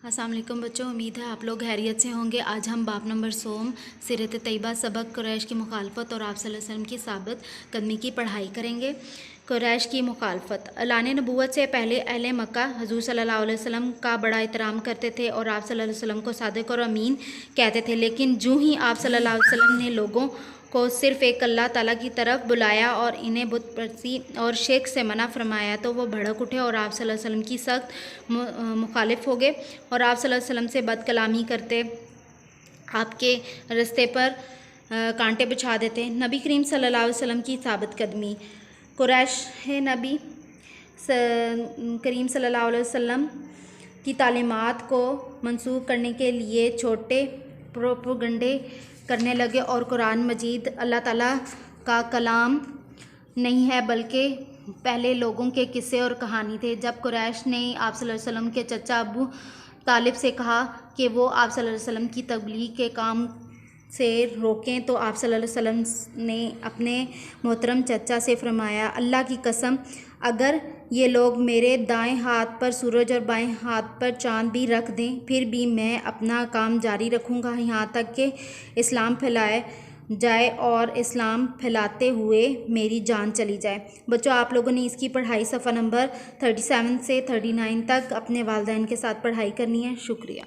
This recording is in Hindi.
अस्सलाम वालेकुम बच्चों, उम्मीद है आप लोग खैरियत से होंगे। आज हम बाब नंबर 16 सीरत तैयबा सबक कुरैश की मुखालफत और आप सल्लल्लाहु अलैहि वसल्लम की साबित कदमी की पढ़ाई करेंगे। कुरैश की मुखालफत। ऐलान नबूवत से पहले अहले मक्का हुज़ूर सल्लल्लाहु अलैहि वसल्लम का बड़ा एहतराम करते थे और आप सल्लल्लाहु अलैहि वसल्लम को सादिक और अमीन कहते थे। लेकिन जो ही आप सल्लल्लाहु अलैहि वसल्लम ने लोगों को सिर्फ़ एक अल्लाह ताला की तरफ बुलाया और इन्हें बुत परस्ती और शिर्क से मना फरमाया तो वो भड़क उठे और आप सल्लल्लाहु अलैहि वसल्लम की सख्त मुखालिफ हो गए और आप सल्लल्लाहु अलैहि वसल्लम से बदकलामी करते, आपके रास्ते पर कांटे बिछा देते। नबी करीम सल्लल्लाहु अलैहि वसल्लम की साबित कदमी। कुरैश नबी करीम सल्लल्लाहु अलैहि वसल्लम की तालीमात को मनसूख करने के लिए छोटे प्रोपोगंडे करने लगे और कुरान मजीद अल्लाह ताला का कलाम नहीं है बल्कि पहले लोगों के किस्से और कहानी थे। जब कुरैश ने आप सल्लल्लाहु अलैहि वसल्लम के चचा अबू तालिब से कहा कि वो आप सल्लल्लाहु अलैहि वसल्लम की तबलीग के काम से रोकें तो आप सल्लल्लाहु अलैहि वसल्लम ने अपने मोहतरम चचा से फरमाया, अल्लाह की कसम, अगर ये लोग मेरे दाएं हाथ पर सूरज और बाएं हाथ पर चाँद भी रख दें फिर भी मैं अपना काम जारी रखूँगा यहाँ तक कि इस्लाम फैलाए जाए और इस्लाम फैलाते हुए मेरी जान चली जाए। बच्चों, आप लोगों ने इसकी पढ़ाई सफ़ा नंबर 37 से 39 तक अपने वालिदैन के साथ पढ़ाई करनी है। शुक्रिया।